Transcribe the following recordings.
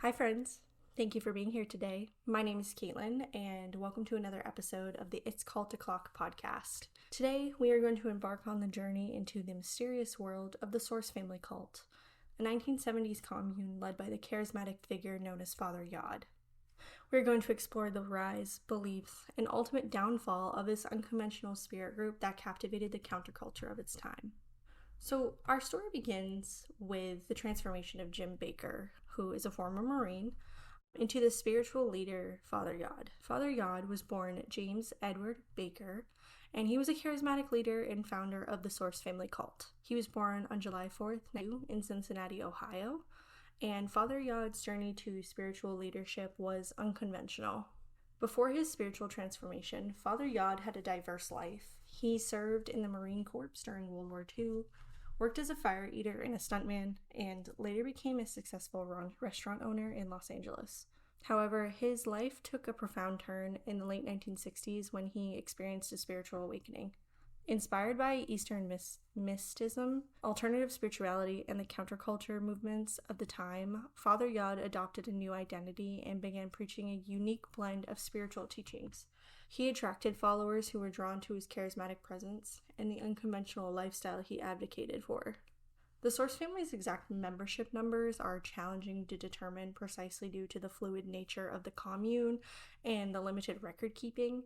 Hi, friends. Thank you for being here today. My name is Caitlin, and welcome to another episode of the It's Cult O'Clock podcast. Today, we are going to embark on the journey into the mysterious world of the Source family cult, a 1970s commune led by the charismatic figure known as Father Yod. We're going to explore the rise, beliefs, and ultimate downfall of this unconventional spirit group that captivated the counterculture of its time. So, our story begins with the transformation of Jim Bakker, who is a former Marine, into the spiritual leader, Father Yod. Father Yod was born James Edward Bakker, and he was a charismatic leader and founder of the Source family cult. He was born on July 4th, in Cincinnati, Ohio, and Father Yod's journey to spiritual leadership was unconventional. Before his spiritual transformation, Father Yod had a diverse life. He served in the Marine Corps during World War II, worked as a fire eater and a stuntman, and later became a successful restaurant owner in Los Angeles. However, his life took a profound turn in the late 1960s when he experienced a spiritual awakening. Inspired by Eastern mysticism, alternative spirituality, and the counterculture movements of the time, Father Yod adopted a new identity and began preaching a unique blend of spiritual teachings. He attracted followers who were drawn to his charismatic presence and the unconventional lifestyle he advocated for. The Source family's exact membership numbers are challenging to determine precisely due to the fluid nature of the commune and the limited record keeping,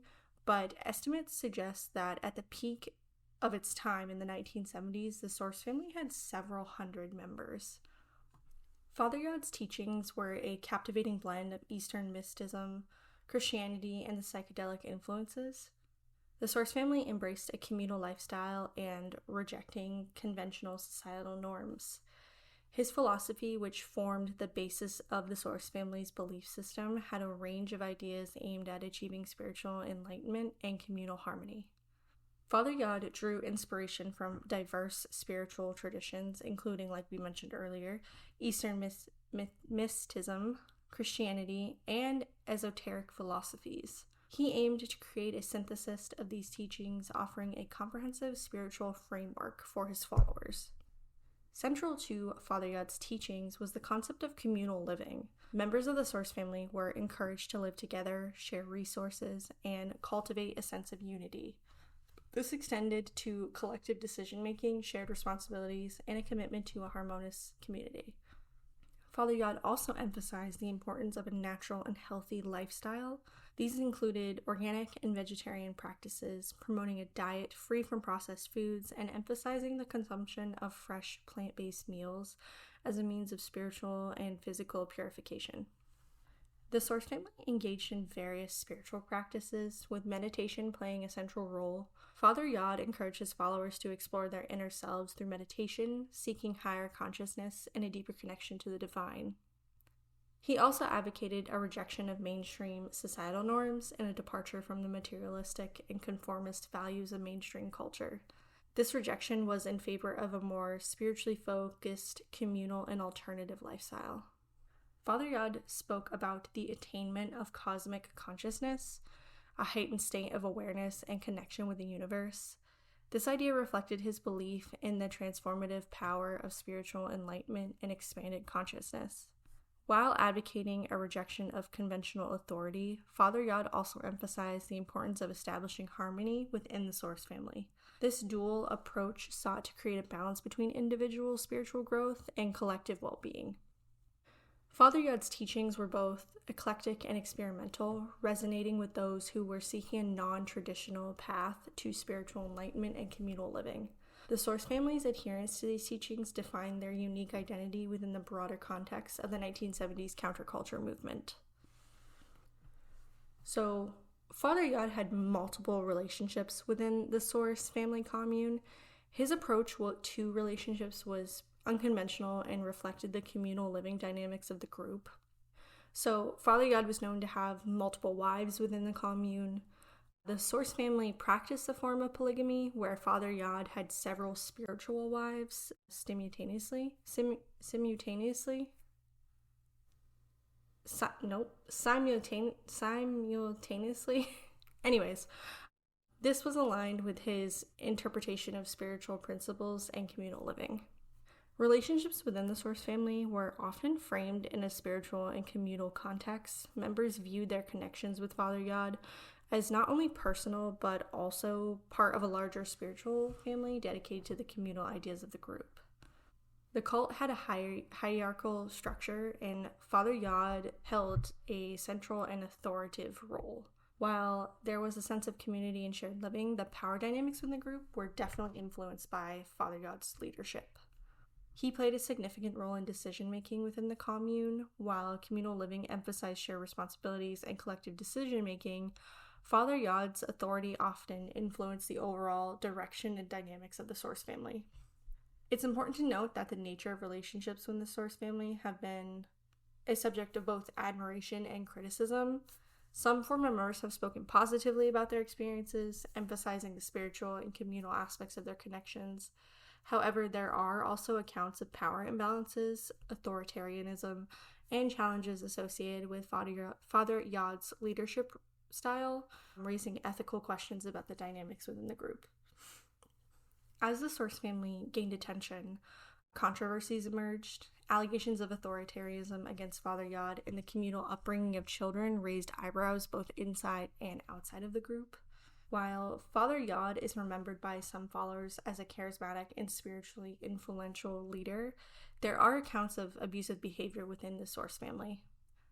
but estimates suggest that at the peak of its time in the 1970s, the Source family had several hundred members. Father Yod's teachings were a captivating blend of Eastern mysticism, Christianity, and the psychedelic influences. The Source family embraced a communal lifestyle and rejecting conventional societal norms. His philosophy, which formed the basis of the Source family's belief system, had a range of ideas aimed at achieving spiritual enlightenment and communal harmony. Father Yod drew inspiration from diverse spiritual traditions, including, like we mentioned earlier, Eastern mysticism, Christianity, and esoteric philosophies. He aimed to create a synthesis of these teachings, offering a comprehensive spiritual framework for his followers. Central to Father Yod's teachings was the concept of communal living. Members of the Source family were encouraged to live together, share resources, and cultivate a sense of unity. This extended to collective decision-making, shared responsibilities, and a commitment to a harmonious community. Father Yod also emphasized the importance of a natural and healthy lifestyle. These included organic and vegetarian practices, promoting a diet free from processed foods, and emphasizing the consumption of fresh plant-based meals as a means of spiritual and physical purification. The Source family engaged in various spiritual practices, with meditation playing a central role. Father Yod encouraged his followers to explore their inner selves through meditation, seeking higher consciousness and a deeper connection to the divine. He also advocated a rejection of mainstream societal norms and a departure from the materialistic and conformist values of mainstream culture. This rejection was in favor of a more spiritually focused, communal, and alternative lifestyle. Father Yod spoke about the attainment of cosmic consciousness, a heightened state of awareness and connection with the universe. This idea reflected his belief in the transformative power of spiritual enlightenment and expanded consciousness. While advocating a rejection of conventional authority, Father Yod also emphasized the importance of establishing harmony within the Source family. This dual approach sought to create a balance between individual spiritual growth and collective well-being. Father Yod's teachings were both eclectic and experimental, resonating with those who were seeking a non-traditional path to spiritual enlightenment and communal living. The Source family's adherence to these teachings defined their unique identity within the broader context of the 1970s counterculture movement. So, Father Yod had multiple relationships within the Source family commune. His approach to relationships was unconventional and reflected the communal living dynamics of the group. So, Father Yod was known to have multiple wives within the commune. The Source family practiced a form of polygamy where Father Yod had several spiritual wives simultaneously. Anyways, this was aligned with his interpretation of spiritual principles and communal living. Relationships within the Source family were often framed in a spiritual and communal context. Members viewed their connections with Father Yod as not only personal, but also part of a larger spiritual family dedicated to the communal ideas of the group. The cult had a hierarchical structure, and Father Yod held a central and authoritative role. While there was a sense of community and shared living, the power dynamics within the group were definitely influenced by Father Yod's leadership. He played a significant role in decision-making within the commune. While communal living emphasized shared responsibilities and collective decision-making, Father Yod's authority often influenced the overall direction and dynamics of the Source family. It's important to note that the nature of relationships within the Source family have been a subject of both admiration and criticism. Some former members have spoken positively about their experiences, emphasizing the spiritual and communal aspects of their connections. However, there are also accounts of power imbalances, authoritarianism, and challenges associated with Father Yod's leadership style, raising ethical questions about the dynamics within the group. As the Source family gained attention, controversies emerged. Allegations of authoritarianism against Father Yod and the communal upbringing of children raised eyebrows both inside and outside of the group. While Father Yod is remembered by some followers as a charismatic and spiritually influential leader, there are accounts of abusive behavior within the Source family.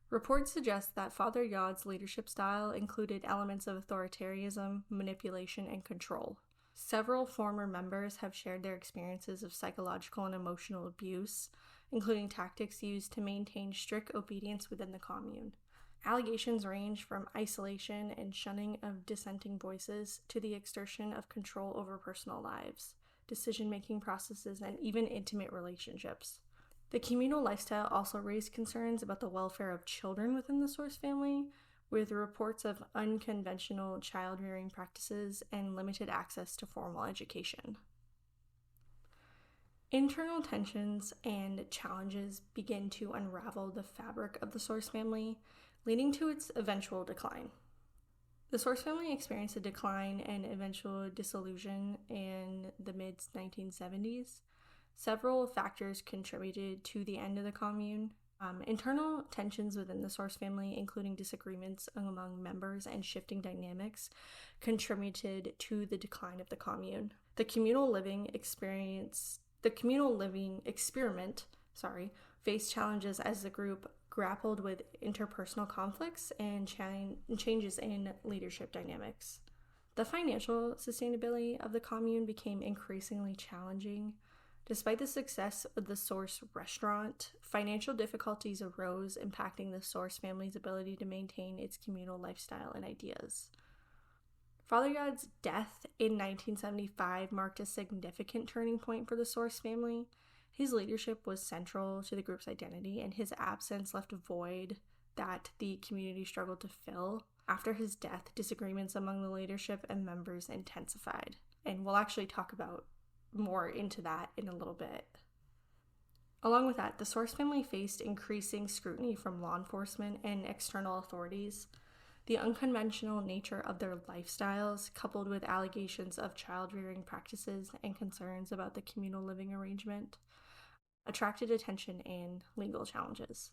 Reports suggest that Father Yod's leadership style included elements of authoritarianism, manipulation, and control. Several former members have shared their experiences of psychological and emotional abuse, including tactics used to maintain strict obedience within the commune. Allegations range from isolation and shunning of dissenting voices to the exertion of control over personal lives, decision-making processes, and even intimate relationships. The communal lifestyle also raised concerns about the welfare of children within the Source family, with reports of unconventional child-rearing practices and limited access to formal education. Internal tensions and challenges begin to unravel the fabric of the Source family, leading to its eventual decline. The Source family experienced a decline and eventual dissolution in the mid-1970s. Several factors contributed to the end of the commune. Internal tensions within the Source family, including disagreements among members and shifting dynamics, contributed to the decline of the commune. The communal living experiment faced challenges as the group grappled with interpersonal conflicts and changes in leadership dynamics. The financial sustainability of the commune became increasingly challenging. Despite the success of the Source restaurant, financial difficulties arose, impacting the Source family's ability to maintain its communal lifestyle and ideas. Father Yod's death in 1975 marked a significant turning point for the Source family. His leadership was central to the group's identity, and his absence left a void that the community struggled to fill. After his death, disagreements among the leadership and members intensified, and we'll actually talk about more into that in a little bit. Along with that, the Source family faced increasing scrutiny from law enforcement and external authorities. The unconventional nature of their lifestyles, coupled with allegations of child-rearing practices and concerns about the communal living arrangement, attracted attention and legal challenges.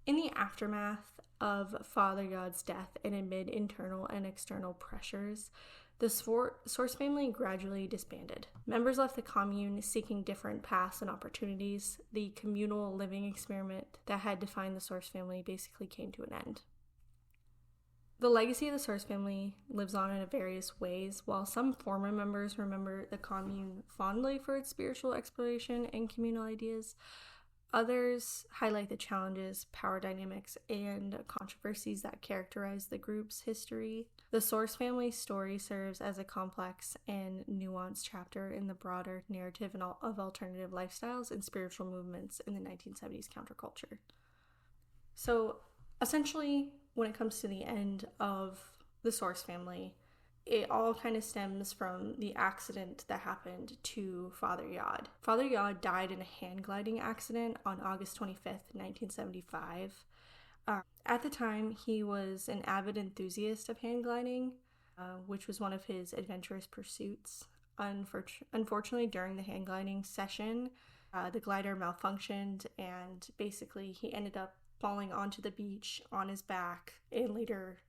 In the aftermath of Father Yod's death and amid internal and external pressures, the Source family gradually disbanded. Members left the commune seeking different paths and opportunities. The communal living experiment that had defined the Source family basically came to an end. The legacy of the Source family lives on in various ways. While some former members remember the commune fondly for its spiritual exploration and communal ideas, others highlight the challenges, power dynamics, and controversies that characterize the group's history. The Source family story serves as a complex and nuanced chapter in the broader narrative of alternative lifestyles and spiritual movements in the 1970s counterculture. So, essentially, when it comes to the end of the Source family, it all kind of stems from the accident that happened to Father Yod. Father Yod died in a hand gliding accident on August 25th, 1975. At the time, he was an avid enthusiast of hand gliding, which was one of his adventurous pursuits. Unfortunately, during the hand gliding session, The glider malfunctioned, and basically he ended up falling onto the beach on his back, and later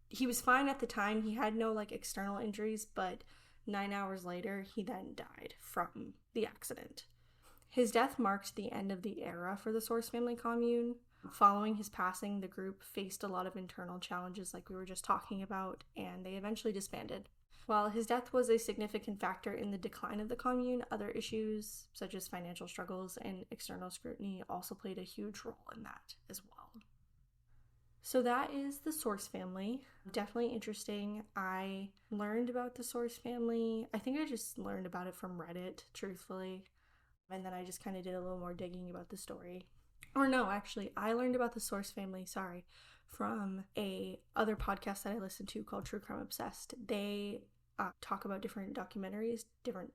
he was fine at the time. He had no external injuries, but 9 hours later he then died from the accident. His death marked the end of the era for the Source family commune. Following his passing, the group faced a lot of internal challenges like we were just talking about, and they eventually disbanded. While his death was a significant factor in the decline of the commune, other issues such as financial struggles and external scrutiny also played a huge role in that as well. So that is the Source family. Definitely interesting. I learned about the Source family. I think I just learned about it from Reddit, truthfully. And then I just kind of did a little more digging about the story. Or no, actually, I learned about the Source family, from a other podcast that I listened to called True Crime Obsessed. They talk about different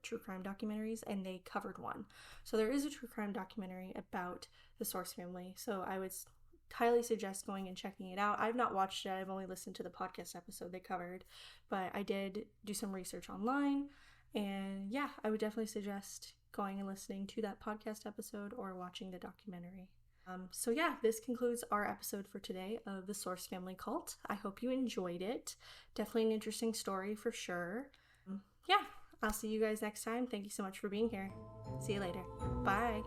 true crime documentaries, and they covered one. So there is a true crime documentary about the Source family. So I would highly suggest going and checking it out. I've not watched it. I've only listened to the podcast episode they covered, but I did do some research online, and yeah, I would definitely suggest going and listening to that podcast episode or watching the documentary. So yeah, this concludes our episode for today of the Source family cult. I hope you enjoyed it. Definitely an interesting story for sure. Yeah, I'll see you guys next time. Thank you so much for being here. See you later. Bye.